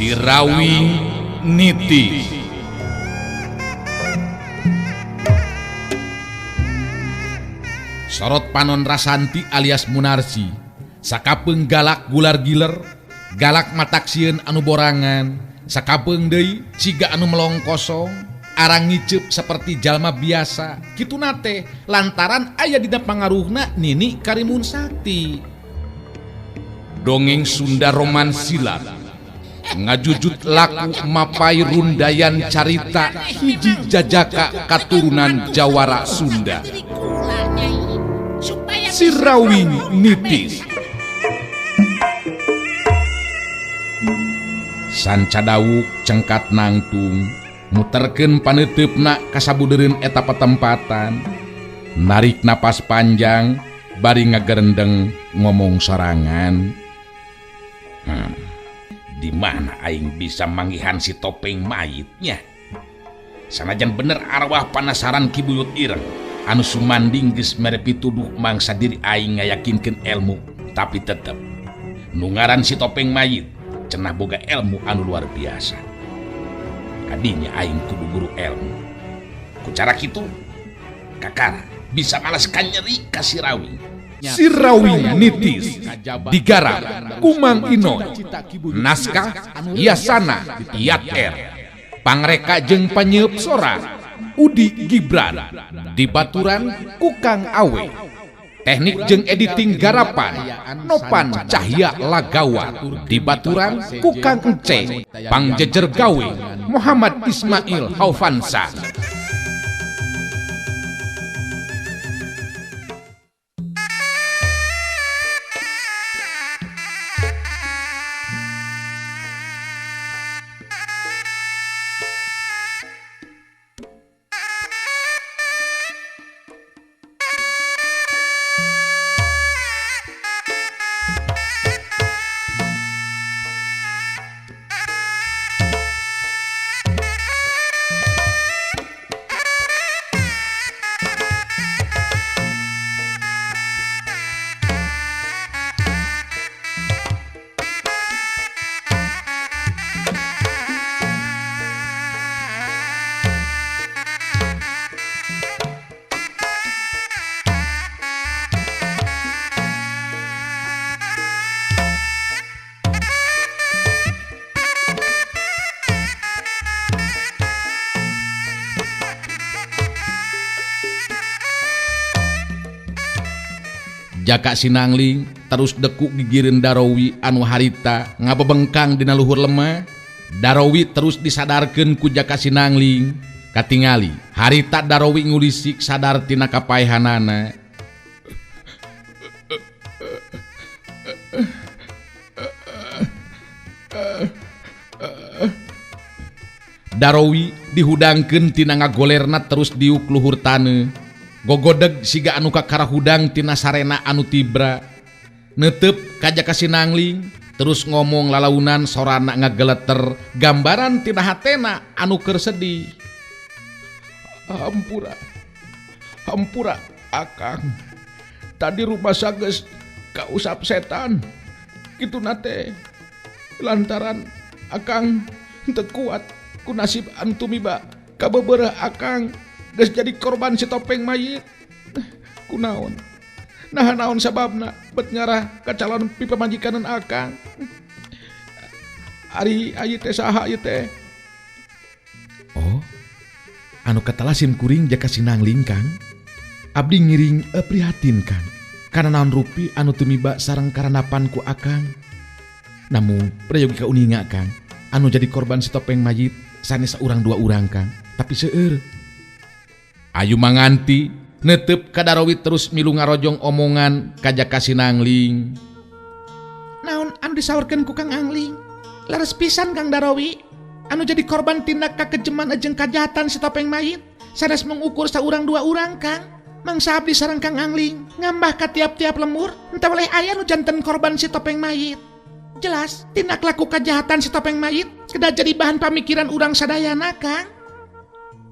Sirawing Nitis. Sorot Panon Rasanti alias Munarsi, sakapeung galak gular giler, galak mataksieun anu borangan, sakapeung deui ciga anu melong kosong, arang ngiceup seperti jalma biasa, kitu nate lantaran aya dina pangaruhna Nini Karimun Sakti. Dongeng Sunda Roman Silat ngajujut laku mapai rundayan carita hiji jajaka katurunan Jawara Sunda. Sirawing Nitis. Sanca dawuk cengkat nangtung muterkeun paneuteup kasabudeureun eta patempatan, narik napas panjang bari ngagerendeng ngomong sorangan. Di mana aing bisa manggihan si topeng mayitnya? Sanajan bener arwah panasaran kibuyut ireng anu sumanding geus mere pituduh mangsa diri aing ngayakinkeun ilmu, tapi tetep nu ngaran si topeng mayit cenah boga ilmu anu luar biasa. Kadinya aing kudu guru ilmu. Ku cara kitu kakara bisa malaskan nyeri ka Sirawing. Sirawing Nitis digarap Kumang Inoy, naskah Yasana Yat R, pangreka jeung panyeup sora Udi Gibran, dibaturan Kukang Awe, teknik jeung editing garapan Nopan Cahya Lagawa, dibaturan Kukang Ence, pangjejer gawe Muhammad Ismail Haufansa. Jaka Sinangling terus deku gigireun Darowi anu harita ngabebengkang dina luhur lemah. Darowi terus disadarkeun ku Jaka Sinangling katingali harita Darowi ngulisik sadar tina kapaehanana. Darowi dihudangkeun tina ngagolerna terus diuk luhur taneuh. Gogodeg siga anu kakarahudang tina sarena anu tibra, neuteup ka Jaka Sinangling terus ngomong lalaunan sorana ngageleter gambaran tina hatena anu keur sedih. Hampura akang, tadi rumah sageus kausap setan kitu nate lantaran akang teu kuat ku nasib anu tumiba kabebeureuh akang geus jadi korban si topeng mayit. Kunaon? Nah naon sababna bet ngarah ka calon pipamajikanan akang? Ari ayeuna teh saha ieu teh? Oh, anu katalasin kuring Jaka Sinangling Kang. Abdi ngiring prihatin Kang, kana naon rupi anu tumiba sareng karanapan ku akang. Namun prayogi kauninga Kang, anu jadi korban si topeng mayit sanes urang dua urang Kang, tapi seueur. Ayu manganti neuteup ka Darowi terus milu ngarojong omongan ka Jaka Sinangling. Naon anu disaurkeun ku Kang Angling? Laras pisan Kang Darowi anu jadi korban tindak kakejeman jeung kajahatan si topeng mayit sanes mengukur saurang dua urang Kang. Mangsa abdi sareng Kang Angling ngambah ka tiap-tiap lemur henteu weleh aya nu janten korban si topeng mayit. Jelas tindak laku kajahatan si topeng mayit kedah jadi bahan pamikiran urang sadayana Kang.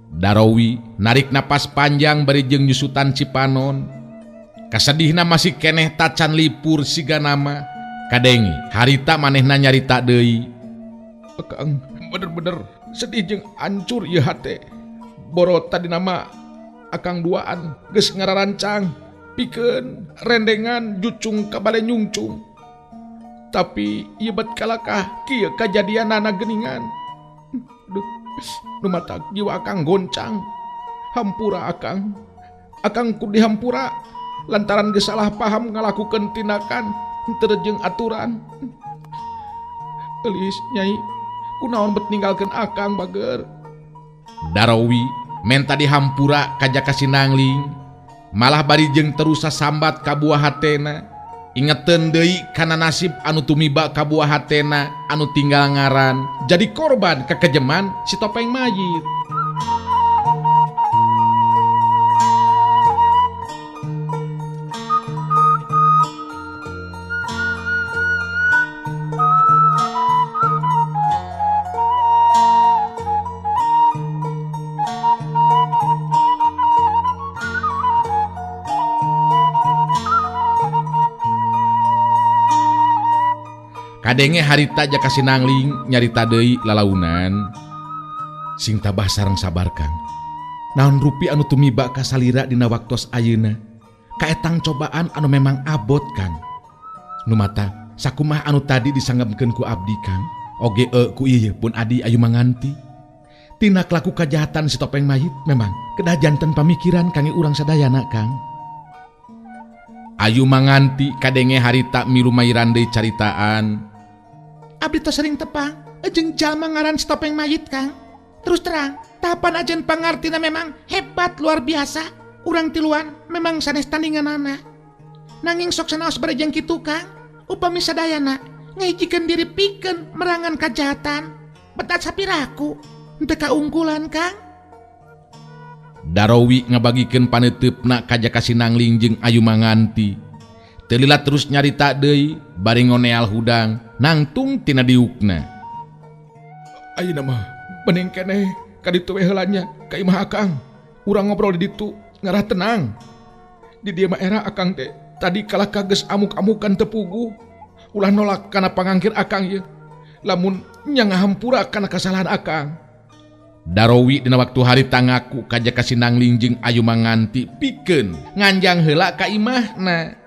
Darowi narik napas panjang bari jeung nyusutan Cipanon. Kasedihna masih keneh tacan lipur siga nama. Kadengi harita manehna nyarita deui. Akang bener-bener sedih jeung hancur ieu hate. Boro tadi nama akang duaan geus ngararancang pikeun rendengan jucung ka bale nyungcung. Tapi ieu bet kalakah kieu kajadianana geuningan. Duh, nu matak jiwa akang goncang. Hampura akang. Akang kudu dihampura lantaran geus salah paham ngalakukeun tindakan teu jeung aturan. Eulis Nyai, kunaon bet ninggalkeun akang bager. Darowi menta dihampura ka Jaka Sinangling, malah bari jeung terus sasambat ka buah hatena, ingeteun deui kana nasib anu tumiba ka buah hatena anu tinggal ngaran jadi korban kekejeman si Topeng Mayit. Kadenge harita Jaka Sinangling nyarita deui lalaunan. Sing tabah sareng sabar Kang. Naon rupi anu tumiba ka salira dina waktos ayeuna. Kaetang cobaan anu memang abot Kang. Nu mata sakumaha anu tadi disanggepkeun ku abdi Kang, oge ku ieu pun adi ayu manganti. Tina laku kajahatan si Topeng Mayit memang kedah janten pamikiran kange urang sadayana Kang. Ayu manganti kadenge harita milu mairan deui caritaan. Abdi teh sering tepang jeung jalma ngaran si Topeng Mayit Kang. Terus terang, tapan ajen pangartina memang hebat luar biasa. Urang tiluan memang sanes tandinganana. Nanging sok sanaos barejeng kitu Kang, upami sadayana ngahijikeun diri pikeun merangan kajahatan. Betat sapiraku henteu kaungkulan Kang. Darowi ngabagikeun paneteupna ka Jaka Sinangling jeung ayu manganti. Telila terus nyarita deui bari ngoneal hudang nangtung tina diukna. Ayeuna mah bening keneh ka ditu we heula nya ka imah akang. Urang ngobrol di ditu ngarah tenang. Di dieu mah era akang teh tadi kalah kageus amuk-amukan teu puguh. Ulah nolak kana pangangkir akang ieu. Lamun nya ngahampura kana kasalahan akang. Darowi dina waktu harita ngaku ka Jaka Sinangling jeung ayu manganti pikeun nganjang heula ka imahna.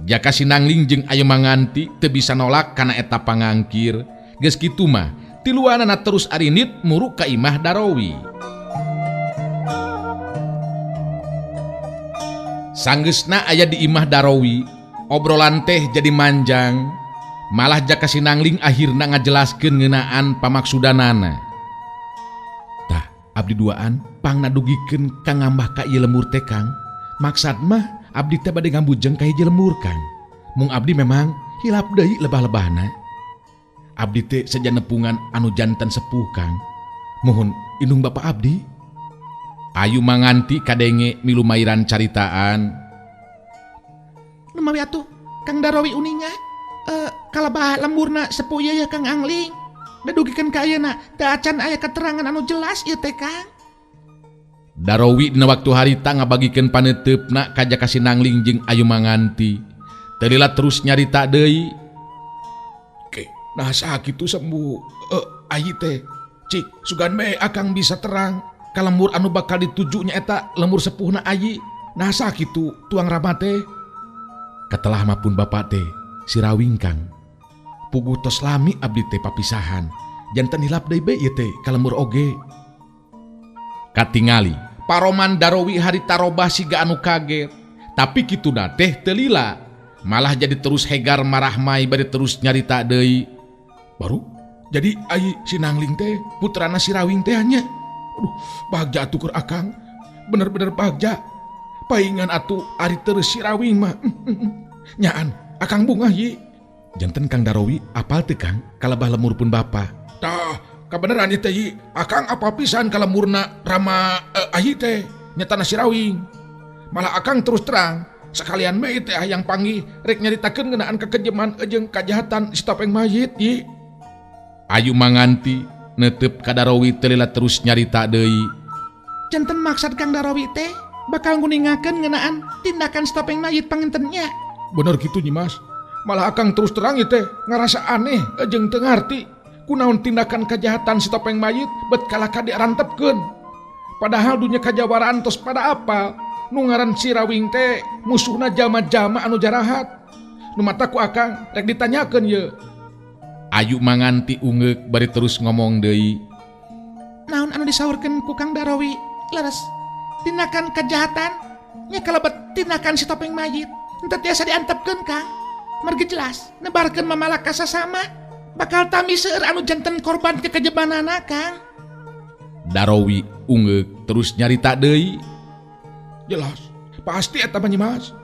Jaka Sinangling jeung ayu manganti teu bisa nolak kana eta pangangkir. Geus kitu mah tiluanana terus arinit muru ka imah Darowi. Sanggeusna aya di imah Darowi, obrolan teh jadi manjang. Malah Jaka Sinangling akhirna ngajelaskeun ngeunaan pamaksudanana. Tah, abdi duaan pangna dugikeun ka ngambah ka ieu lemur teh Kang. Maksad mah abdi teh bade ngambujeng ka hiji lemur Kang. Mung abdi memang hilap deui lebah-lebahna. Abdi teh saja nepungan anu janten sepuh Kang. Mohon indung Bapak abdi. Ayu manganti kadenge milu mairan caritaan. Numawi atuh Kang Darowi uninga. Kalabah lemurna sepuh ieu ya Kang Angling. Dadugikeun ka ayeuna teu acan aya keterangan anu jelas ieu teh Kang. Darowi dina waktu harita ngabagikeun paneteupna ka Jaka Sinangling jeung ayu manganti. Telila terus nyarita deui. Ke, nah sakitu sembuh. Ayi teh, cik sugan me akang bisa terang ka lemur anu bakal dituju nya eta lemur sepuhna ayi. Nah sakitu tuang Rama teh. Katelah mapun bapak teh si Rawing Kang. Puguh tos lami abdi teh papisahan. Janten hilap deui be ieu teh ka lemur oge. Katingali paroman Darowi harita robah siga anu kaget. Tapi kituna teh teu lila. Malah jadi terus hegar marah mai bari terus nyarita deui. Baru jadi ayi Sinangling teh putrana si Rawing teh nya. Aduh, bahagja atuh keur akang. Bener-bener bahagja. Paingan atuh ari terus si Rawing mah. Nyaan akang bungah ye. Janten Kang Darowi apal teu Kang kalebah lemur pun bapa. Tah, kabeneran ieu teh akang apa pisan ka lemurna Rama ayi teh nyatana si Rawing. Malah akang terus terang sekalian mah teh hayang panggih rek nyaritakeun ngeunaan kekejeman jeung kajahatan si Topeng Mayit ye. Ayu manganti netep ka Darowi telila terus nyarita deui. Janten maksad Kang Darowi teh bakal nguningakeun ngeunaan tindakan si Topeng Mayit pangintennya. Bener gitu Nyimas. Malah akang terus terang ieu teh ngarasa aneh jeung teu ngarti kunaon tindakan kejahatan si topeng mayit bet kalaka dirantepkeun. Padahal dunya kajawaraan tos pada apa nu ngaran si Rawing teh musuhna jalma-jalma anu jarahat. Nu mata ku akang rek ditanyakeun ye. Ayu manganti ungeuk bari terus ngomong deui. Naon anu disaurkeun ku Kang Darowi? Leres tindakan kejahatan nya kalebet tindakan si topeng mayit henteu tiasa diantepkeun Kang. Margi jelas nebarkeun mamalaka sasama bakal tami seueur anu janten korban kekejebanana Kang. Darowi ungeuk terus nyarita deui. Jelas pasti eta mah Nyimas.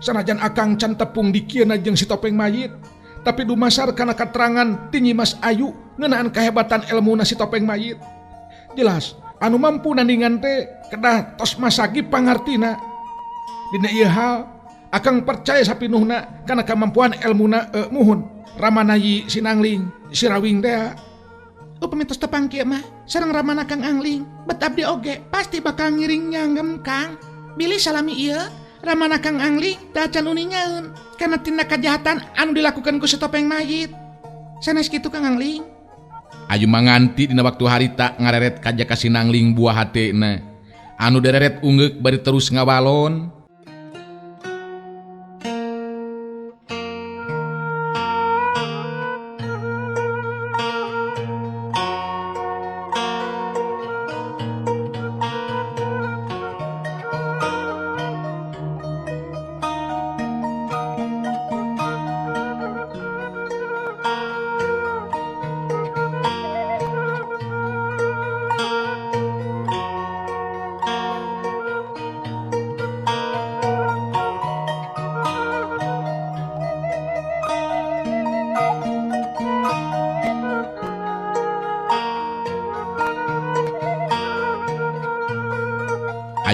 Sanajan akang can tepung dikieuna jeung si topeng mayit, tapi dumasar kana katerangan ti Nyimas Ayu ngeunaan kahebatan elmuna si topeng mayit. Jelas anu mampu nandingan teh kedah tos masagi pangartina. Dina ieu hal akang percaya sapinuhna kana kamampuan elmuna muhun Ramanayi Sinangling si Rawing teh. Upami tos tepang kieu mah sareng Ramana Kang Angling bet abdi oge pasti bakal ngiring nyanggem Kang. Bilih salami ieu Ramana Kang Angling da can uningaeun kana tindak kejahatan anu dilakukan ku si topeng mayit. Sanes kitu Kang Angling. Ayu manganti dina waktu harita ngareret kaja ka Sinangling buah hatena. Anu dereret ungeuk bari terus ngawalon.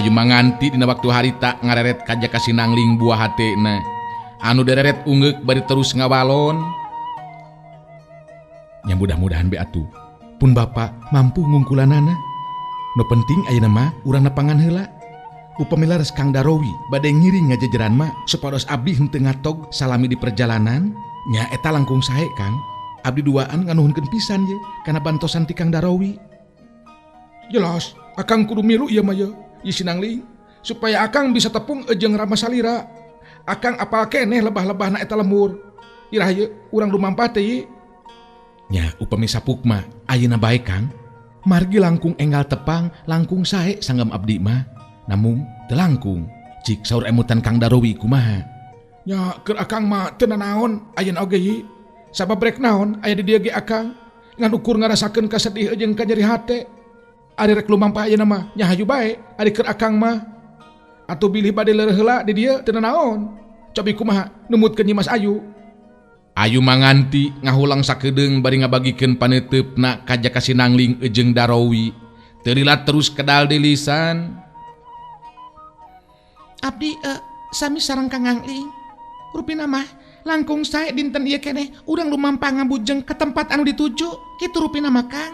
Ayu manganti dina waktu harita ngareret kaja ka Sinangling buah hatena. Anu dereret ungeuk bari terus ngawalon. Nya mudah-mudahan be atuh pun Bapak mampu ngungkulanana. Nu penting ayeuna mah urang nepangan heula. Upami laras Kang Darowi bade ngiring ngajejeran mah supados abdi henteu ngatog salami di perjalanan, nya eta langkung sae Kang. Abdi duaan nganuhunkeun pisan ye kana bantosan ti Kang Darowi. Jelas akang kudu milu ieu mah ye. Ieu Sinangling supaya akang bisa tepung jeung Rama Salira. Akang apal keneh lebah-lebahna eta lemur. Irah ye urang lumampah teh. Nya upami sapuk mah ayeuna bae Kang. Margi langkung enggal tepang langkung sae sanggem abdi mah. Namung teu langkung cik saur emutan Kang Darowi kumaha. Nya keur akang mah teu nanaon ayeuna oge ye. Sabab rek naon aya di dieu ge akang ngan ukur ngarasakeun kasedih jeung kanyeri hate. Ari rek lumampah ayeuna mah nya hayu bae ari keur akang mah. Atuh bilih bade leureuh heula di dieu teu nanaon. Cobi kumaha numutkeun Nyimas Ayu. Ayu manganti ngahulang sakedeung bari ngabagikeun paneuteup kaja ka Sinangling jeung Darowi. Teu lilat terus kedal deui lisan. Abdi sami sareng Kang Angling. Rupina mah langkung sae dinten ieu keneh urang lumampah ngabujeng ke tempat anu dituju. Kitu rupina mah Kang.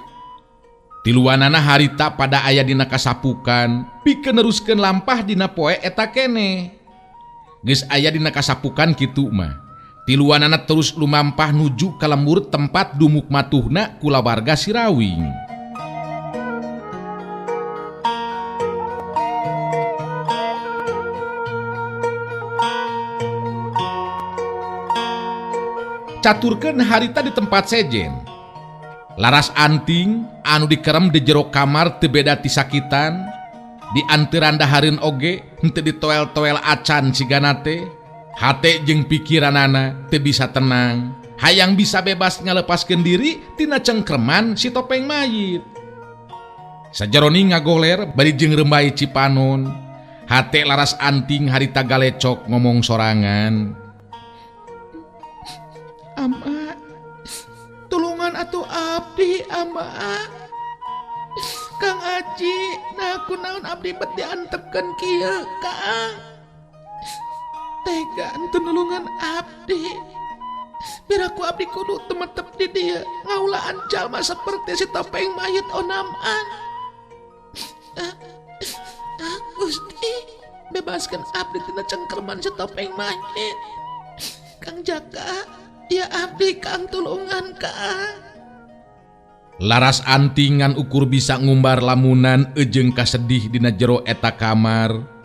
Tiluanana harita pada aya dina kasapukan pikeun neruskeun lampah dina poe eta keneh. Geus aya dina kasapukan kitu mah. Tiluanana terus lumampah nuju ka lembur tempat dumuk matuhna kulawarga si Rawing. Caturkeun harita di tempat sejen. Laras anting anu dikerem di jero kamar teu beda ti sakitan. Di anteuran dahareun oge henteu ditoel-toel acan sigana teh. Hate jeung pikiranana teu bisa tenang. Hayang bisa bebas ngalepaskeun diri tina cengkreman si topeng mayit. Sajaroni ngagoler bari jeung Rembai Cipanon. Hate laras anting harita galecok ngomong sorangan. Ama, tulungan atuh abdi ama. Kang Aji, nah kunaon abdi bet diantepkeun kieu Kang. Tega anu nulungan abdi. Biar aku abdi kudu temetep di dia ngaulaan jalma seperti si topeng mayit onaman. Gusti, bebaskan abdi tina cengkerman si topeng mayit. Kang Jaka, ya abdi Kang tulungan Kang. Laras antingan ukur bisa ngumbar lamunan ejeng kasedih dina jero eta kamar.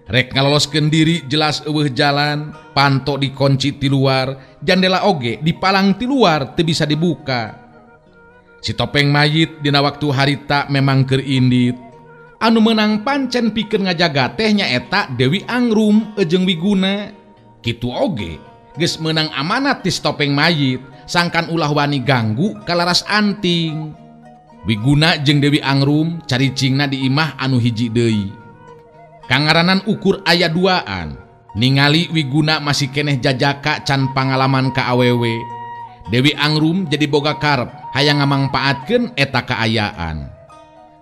Rek ngaloloskeun diri jelas eueuh jalan, panto dikunci ti luar, jandela oge dipalang ti luar teu bisa dibuka. Si topeng mayit dina waktu harita memang keur indit. Anu meunang pancen pikeun ngajaga teh nyaeta Dewi Angrum ejeng Wiguna. Kitu oge geus meunang amanat ti si topeng mayit, sangkan ulah wani ganggu ka laras anting. Wiguna jeung Dewi Angrum caricingna di imah anu hiji deui. Kangaranan ukur aya duaan, ningali Wiguna masih keneh jajaka can pangalaman ka awewe. Dewi Angrum jadi boga karep hayang ngamangpaatkeun eta kaayaan.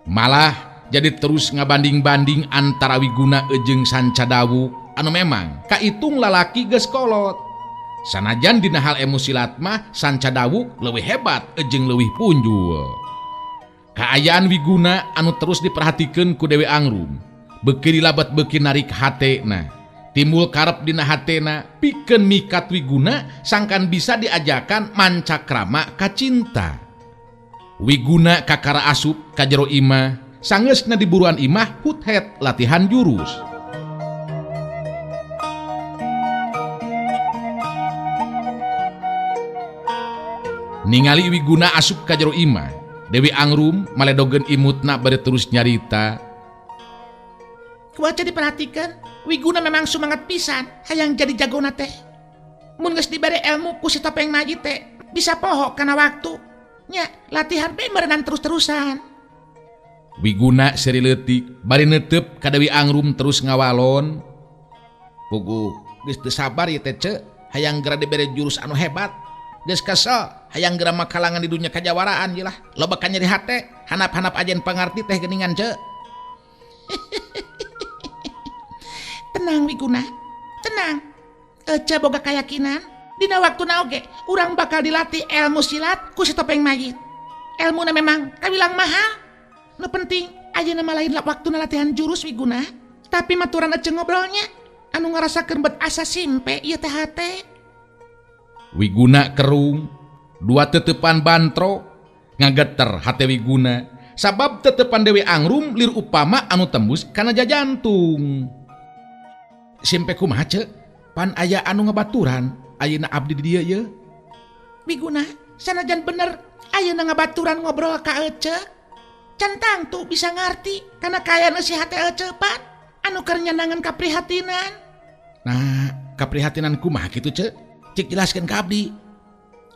Malah jadi terus ngabanding-banding antara Wiguna ejeng Sancadawuk anu memang kaitung lalaki geus kolot. Sanajan dina hal emosilat mah Sancadawuk leuwih hebat ejeng leuwih punjul. Kaayaan Wiguna anu terus diperhatikeun ku Dewi Angrum, beuki dilabet beuki narik hatena. Timbul karep dina hatena pikeun mikat Wiguna sangkan bisa diajakan mancakrama ka cinta. Wiguna kakara asup ka jero imah, sangeusna di buruan imah huthet latihan jurus. Ningali Wiguna asup ka jero imah, Dewi Angrum maledogeun imutna bari terus nyarita. Kuaca diperhatikan, Wiguna memang semangat pisan hayang jadi jagona teh. Mun geus dibere ilmu ku si topeng mayit teh bisa poho kana waktu. Nya latihan bae merenang terus-terusan. Wiguna seri leutik bari neuteup ka Dewi Angrum terus ngawalon. Puguh geus teu sabar ieu teh ce, hayang geura dibere jurus anu hebat. Geus kesel hayang geura makalangan di dunia kajawaraan je lah. Loba ka nyeri hate, hanap-hanap ajen pangarti teh geuningan ce. Tenang Wiguna, tenang. Ece boga kayakinan dina waktuna oge urang bakal dilatih ilmu silat ku si topeng mayit. Ilmuna memang kabilang mahal. Nu penting ayeuna mah lain waktuna latihan jurus Wiguna, tapi maturan ece ngobrolnya anu ngarasakeun bet asa simpe ieu teh hate. Wiguna kerung, dua tetepan bantro ngageter hate Wiguna sabab tetepan Dewi Angrum lir upama anu tembus kana jajantung. Simpe kumaha ce? Pan aya anu ngabaturan ayeuna abdi di dieu ye. Wiguna, sanajan bener ayeuna ngabaturan ngobrol ka ece, centang tuh bisa ngarti kana kaayaan si hate ece pan anu keur nyenangan kaprihatinan. Nah, kaprihatinan kumaha kitu ce? Cik jelaskeun ka abdi.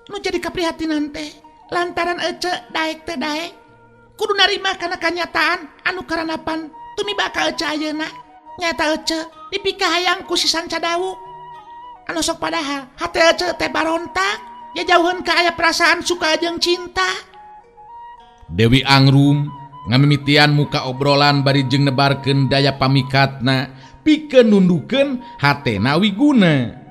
Nu jadi kaprihatinan teh lantaran ece daek teh daek kudu narima kana kanyataan anu karanapan tumiba ka ece ayeuna. Nyata ece dipikah hayang ku si Sancadawuk anu sok padahal hate ece teh barontak ya jauheun ka aya perasaan suka jeung cinta. Dewi Angrum ngamimitian muka obrolan bari jeung nebarkeun daya pamikatna pikeun nundukeun hatena Wiguna.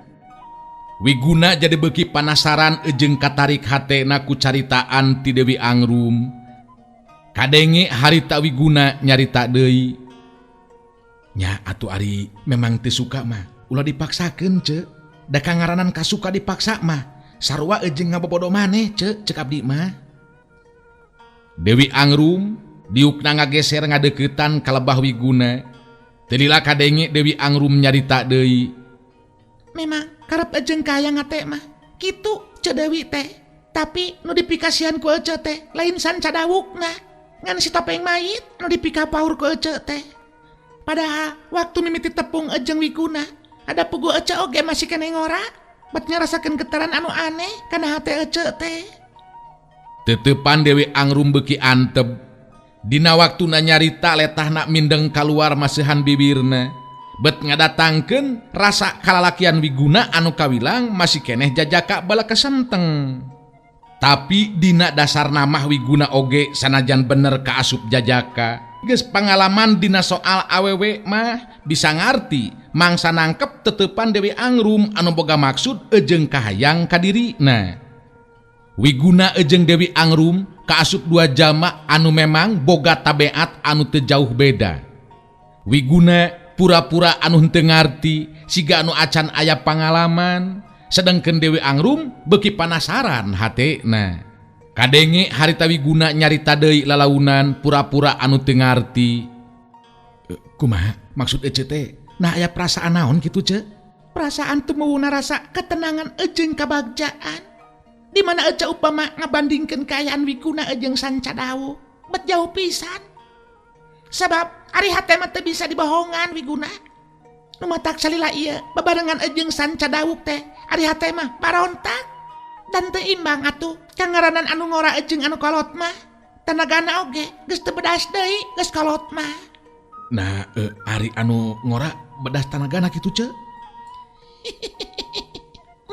Wiguna jadi beuki panasaran ejeng katarik hatena ku caritaan ti Dewi Angrum. Kadenge harita Wiguna nyarita deui. Nya atuh ari memang teu suka mah ulah dipaksakeun ce. Da kangaranan kasuka dipaksa mah sarua ejeng ngabobodo maneh ce, cek abdi mah. Dewi Angrum diukna ngageser ngadeuketan ka lebah Wiguna. Teu lila kadenge Dewi Angrum nyarita deui. Memang karep ejeng kaya ngate mah kitu ce Dewi teh, tapi nu dipikasian ku ece teh lain Sancadawukna ngan si topeng mayit nu dipika paur ku ece teh. Padahal waktu mimiti tepung ejeng Wiguna ada pugu ece oge masih kene ngora bet ngarasakeun getaran anu aneh kana hate ece teh. Tetepan Dewi Angrum beuki anteb. Dina waktuna nyarita letahna mindeng kaluar maseuhan bibirna. Bet ngadatangkeun rasa kalalakian Wiguna anu kawilang masih keneh jajaka bala kesenteng. Tapi dina dasarna mah Wiguna oge sanajan bener kaasup jajaka. Geus pangalaman dina soal awewe mah bisa ngarti mangsa nangkep tetepan Dewi Angrum anu boga maksud ejeng kahayang ka dirina. Wiguna ejeng Dewi Angrum kaasup dua jalma anu memang boga tabeat anu teu jauh beda. Wiguna pura-pura anu henteu ngarti siga anu acan aya pangalaman, sedengkeun Dewi Angrum beuki panasaran hatena. Kadenge harita Wiguna nyarita deui lalaunan pura-pura anu teu ngarti. Kumaha maksud ece teh? Nah aya perasaan naon kitu ce? Perasaan teu meuna rasa ketenangan jeung kabagjaan. Di mana ece upama ngabandingkeun kaayaan Wiguna jeung Sancadawu, bet jauh pisan. Sabab ari hate mah teu bisa dibohongan Wiguna. Nu matak salila ieu babarengan jeung Sancadawu teh ari hate mah barontak. Dan teu imbang atuh kangaranan anu ngora jeung anu kolot mah. Tanagana oge geus teu bedas deui geus kolot mah. Nah, ari anu ngora bedas tanagana kitu ce?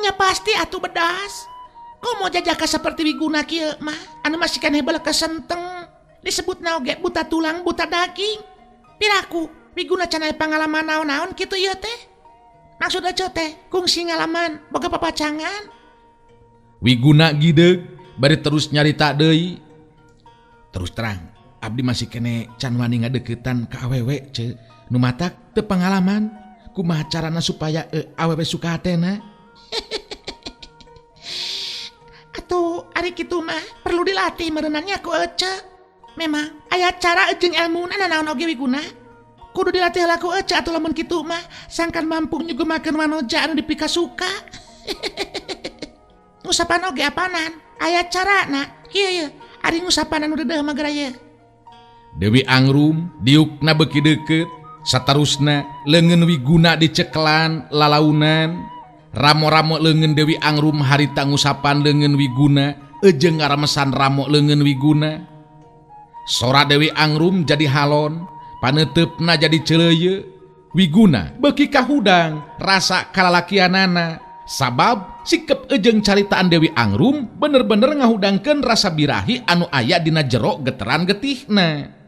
Nya pasti atuh bedas. Komo jajaka saperti Wiguna kieu mah anu masih keneh beuleuk kesenteng. Disebutna oge buta tulang buta daging. Piraku Wiguna can aya pangalaman naon-naon kitu ieu teh? Maksud ece teh kungsi ngalaman boga papacangan. Wiguna gideug bari terus nyarita deui. Terus terang abdi masih kene can wani ngadeuketan ka awewe ce nu matak teu pangalaman kumaha carana supaya awewe suka hatena. Atuh ari kitu mah perlu dilatih meureunannya ku ece. Memang aya cara jeung elmuna nanaon oge Wiguna. Kudu dilatih heula ku ece atuh lamun kitu mah sangkan mampu nyugemakeun wanoja anu dipikasuka. Ngusapan oge apanan? Aya carana. Kieu ari ngusapan anu deudeuh mah geraya. Dewi Angrum diukna beuki deukeut, saterusna leungeun Wiguna diceklan lalaunan. Ramo-ramo leungeun Dewi Angrum harita ngusapan leungeun Wiguna, jeung ngaramesan ramo leungeun Wiguna. Sora Dewi Angrum jadi halon, paneutupna jadi ceuleuyeuk. Wiguna beuki kahudang rasa kalalakianana. Sabab sikep jeung caritaan Dewi Angrum bener-bener ngahudangkeun rasa birahi anu aya dina jero geteran getihna.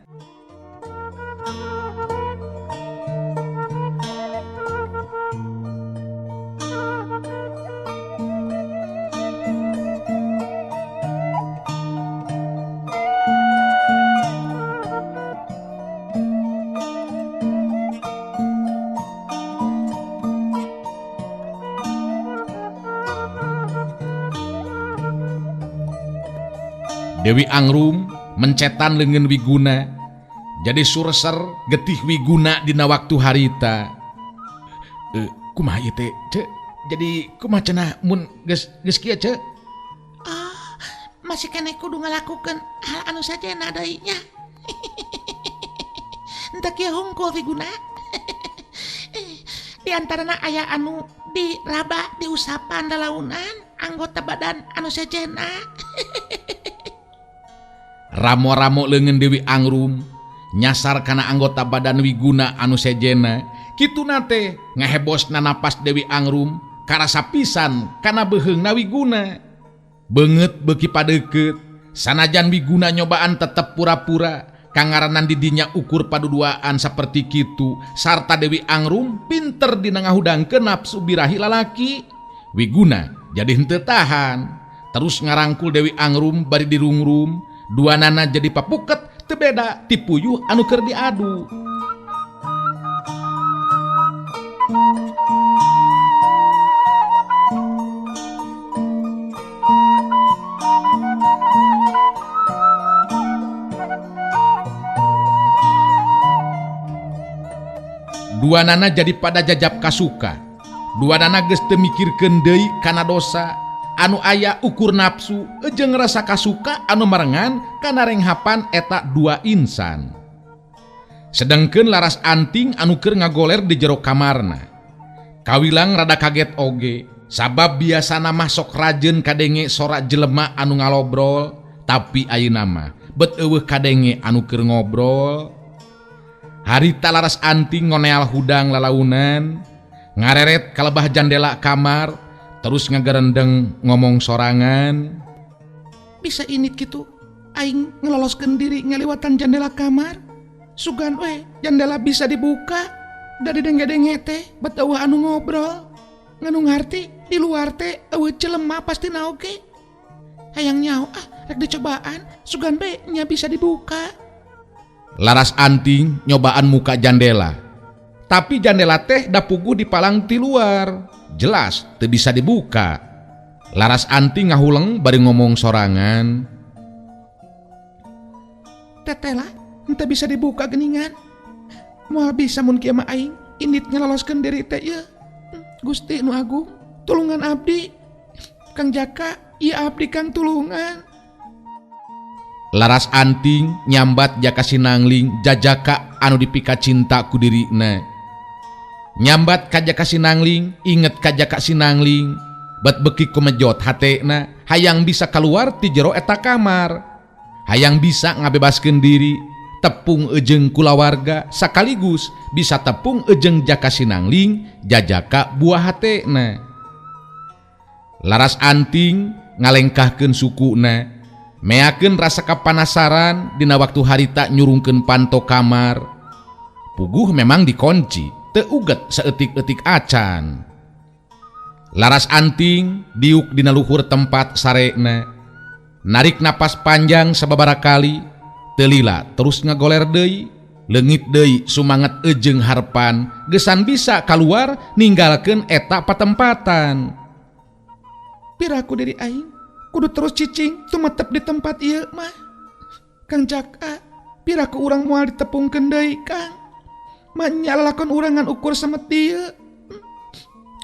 Dewi Angrum mencetan leungeun Wiguna jadi surser getih Wiguna dina waktu harita. Kumaha ieu teh ce? Jadi kumaha cenah mun geus kieu ce? Masih keneh kudu ngalakukeun hal anu sajena deui nya. Henteu kieu hungkul Wiguna. Di antarana aya anu diraba diusapan lalaunan anggota badan anu sajena. Ramo-ramo leungeun Dewi Angrum nyasar kana anggota badan Wiguna anu sejena. Kituna teh ngahebosna napas Dewi Angrum karasa pisan kana beuheungna Wiguna. Beungeut beuki padeukeut sanajan Wiguna nyobaan tetep pura-pura kangaranan di dinya ukur paduduaan saperti kitu sarta Dewi Angrum pinter dina ngahudangkeun nafsu birahi lalaki. Wiguna jadi henteu tahan terus ngarangkul Dewi Angrum bari dirungrum. Duanana jadi papuket teu beda ti puyuh anu keur diadu. Duanana jadi pada jajab kasuka. Duanana geus teu mikirkeun deui kana dosa anu aya ukur nafsu jeung rasa kasuka anu marengan kana renghapan eta dua insan. Sedengkeun laras Anting anu keur ngagoler di jero kamarna. Kawilang rada kaget oge sabab biasana mah sok rajeun kadenge sora jelema anu ngalobrol, tapi ayeuna mah bet eueuh kadenge anu keur ngobrol. Harita laras Anting ngoneal hudang lalaunan, ngareret kalebah jandela kamar. Terus ngagerendeng ngomong sorangan. Bisa init gitu aing ngeloloskeun diri ngaliwatan jendela kamar. Sugan we jendela bisa dibuka. Dari denge-denge teh bet eueuh anu ngobrol. Nganu ngarti di luar teh eueuh jelema pasti oge. Hayang nyaho rek dicobaan sugan we nya bisa dibuka. Laras Anting nyobaan muka jandela. Tapi jandela teh da puguh dipalang ti luar. Jelas teu bisa dibuka. Laras Anting ngahuleng bari ngomong sorangan. Tetela ente bisa dibuka geningan. Moal bisa mun kieu mah aing inditnya loloskeun diri teh ieu. Gusti nu agung, tulungan abdi. Kang Jaka, ieu abdi Kang tulungan. Laras anting nyambat Jaka Sinangling jajaka anu dipika cinta ku dirina. Nyambat ka Jaka Sinangling, inget ka Jaka Sinangling, bet beki kumejot hatena hayang bisa keluar ti jero eta kamar, hayang bisa ngabebaskeun diri, tepung ejeng kulawarga sakaligus bisa tepung ejeng Jaka Sinangling jajaka buah hatena. Laras anting ngalengkahkeun sukuna, meakeun rasa kapanasaran dina waktu harita nyurungkeun panto kamar. Puguh memang dikunci, teu uget saeutik-eutik acan. Laras anting diuk dina luhur tempat sarena, narik napas panjang sababaraha kali, teu lila terus ngagoler deui, leungit deui sumanget ejeng harpan gesan bisa kaluar ninggalkeun eta patempatan. Piraku diri aing kudu terus cicing tumetep di tempat ieu mah. Kang Jaka, piraku urang moal ditepungkeun deui Kang. Manyalakon urang ngan ukur samet dieu.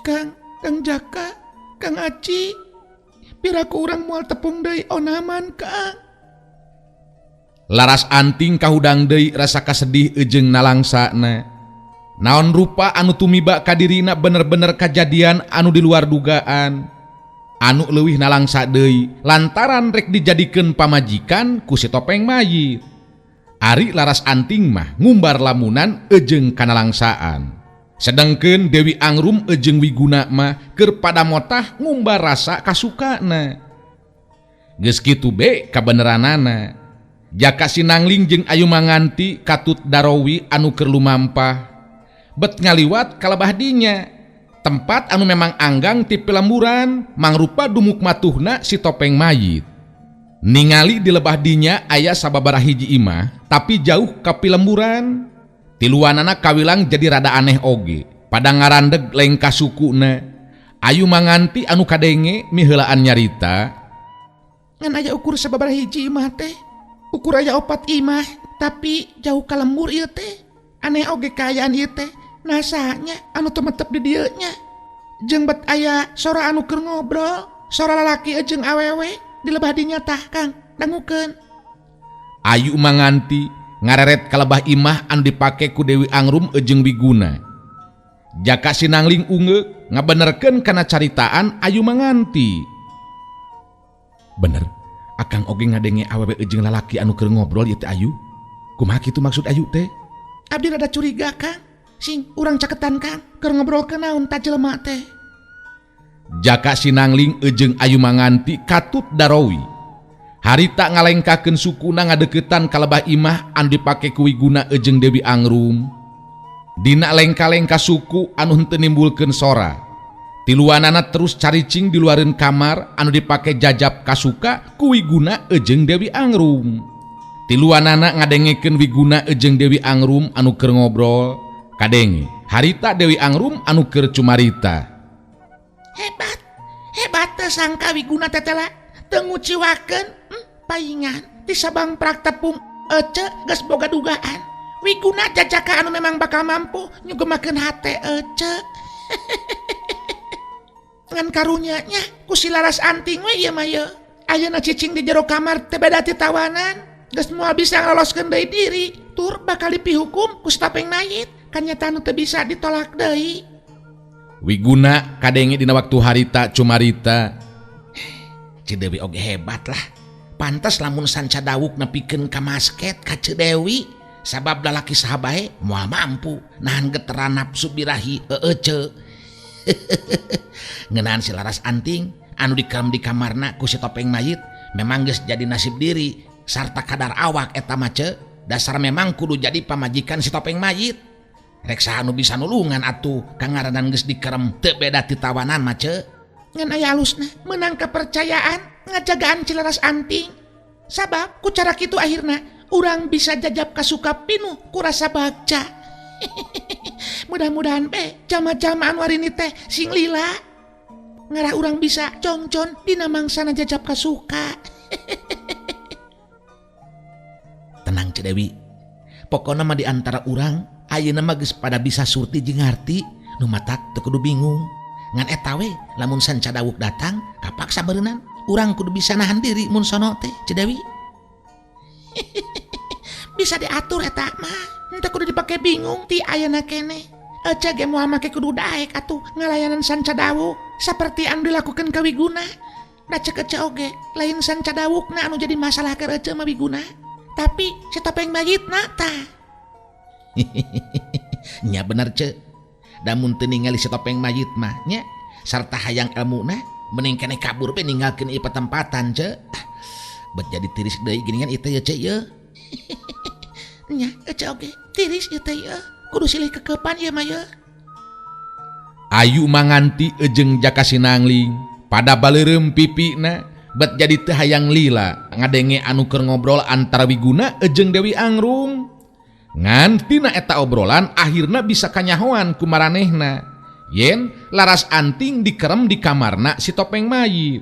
Kang Jaka, Kang Aci, piraku urang moal tepung deui onaman Kang. Laras anting kahudang deui rasa kasedih ejeng nalangsana. Naon rupa anu tumiba ka dirina bener-bener kajadian anu di luar dugaan. Anu leuwih nalangsa deui lantaran rek dijadikeun pamajikan ku si topeng mayit. Ari laras anting mah ngumbar lamunan ejeng kanalangsaan. Sedengkeun Dewi Angrum ejeng Wiguna mah keur pada motah ngumbar rasa kasukana. Geus kitu be kabeneranana, Jaka Sinangling jeung Ayu Manganti katut Darowi anu keur lumampah, bet ngaliwat kalebah dinya. Tempat anu memang anggang ti pelamburan mangrupa dumuk matuhna si topeng mayit. Ningali di lebah dinya aya sababaraha hiji imah tapi jauh ka pelamburan. Tiluanana kawilang jadi rada aneh oge, pada ngarandeg lengka sukuna. Ayu Manganti anu kadenge miheulaan nyarita, ngan aya ukur sababaraha hiji imah teh, ukur aya 4 imah tapi jauh ka lembur ieu teh. Aneh oge kaayaan ieu teh. Nasanya anu tumetep di dieu nya. Jeung bet aya sora anu keur ngobrol, sora lalaki ejeng awewe di lebah dinya tah Kang, dangukeun. Ayu Manganti ngareret ka lebah imah anu dipake ku Dewi Angrum ejeng Wiguna. Jaka Sinangling ungeuk ngabenerkeun kana caritaan Ayu Manganti. Bener, akang oge ngadenge awewe ejeng lalaki anu keur ngobrol ieu teh Ayu. Kumaha kitu maksud Ayu teh? Abdi rada curiga Kang. Sing urang caketan Kang, keur ngobrol ke naon ta jelema teh. Jaka Sinangling ejeng Ayu Manganti katut Darowi. Harita ngalengkakeun sukuna ngadeuketan ka lebah imah anu dipake ku Wiguna ejeng Dewi Angrum. Dina lengka-lengka suku anu henteu nimbulkeun sora. Tiluanana terus caricing di luareun kamar anu dipake jajab kasuka ku Wiguna ejeng Dewi Angrum. Tiluanana ngadengekeun Wiguna ejeng Dewi Angrum anu keur ngobrol. Kadenge harita Dewi Angrum anu keur cumarita. Hebat teh sangka Wiguna tetela teu nguciwakeun paingan ti sabang prak tepung ece geus boga dugaan. Wiguna jajaka anu memang bakal mampu nyugemakeun hate ece. Ngan karunya nya ku si laras anting we ieu mah ye. Ayeuna cicing di jero kamar teu beda ti tawanan. Geus moal bisa ngaloloskeun deui diri, tur bakal dipihukum ku si topeng mayit. Kanyata anu teu bisa ditolak deui. Wiguna kadenge dina waktu harita cumarita, Ci Dewi oge hebat lah. Pantes lamun sanca dawuk nepikeun ka masket ka Ci Dewi, sabab lalaki saha bae moal mampu nahan geteran nafsu birahi ece. Ngeunaan si laras anting anu dikerem di kamarna ku si topeng mayit memang geus jadi nasib diri sarta kadar awak eta mah ce. Dasar memang kudu jadi pamajikan si topeng mayit. Rek saha anu bisa nulungan atuh kangaranan geus dikerem teu beda ti tawanan mah ce. Ngan aya alusna menang kepercayaan ngajagaan ci laras anting. Sabab ku cara kitu akhirna urang bisa jajab kasuka pinuh ku rasa bagja. Mudah-mudahan jama-jama anu ari teh sing lila. Ngarah urang bisa concon dina mangsana jajab kasuka. Tenang Dewi. Pokoknya mah di antara urang ayeuna mah geus pada bisa surti jeung ngarti nu matak teu kudu bingung. Ngan eta we lamun sancadawuk datang kapaksa beureunan urang kudu bisa nahan diri mun sono teh Dewi. Bisa diatur eta mah, henteu kudu dipake bingung ti ayeuna keneh. Aja ge moal make kudu daek atuh ngalayanan sancadawuk saperti anu dilakukeun ka Wiguna. Da ceuk ece oge lain sancadawukna anu jadi masalah keur ece mah Wiguna, tapi si topeng mayitna tah. Nya bener ce, da mun teu ningali si topeng mayit mah nya sarta hayang elmuna mending keneh kabur pe ninggalkeun ieu patempatan ce. Bet jadi tiris deui geuningan ieu teh ce ye. Nya ece oge tiris ieu teh ye. Kudu silih kekepan ieu mah ye. Ayu manganti ejeng jaka sinangling pada baleureum pipina bet jadi teu hayang lila ngadenge anu keur ngobrol antara Wiguna ejeng Dewi Angrung. Ngan tina eta obrolan akhirna bisa kanyahoan ku maranehna yen laras anting dikerem di kamarna si topeng mayit.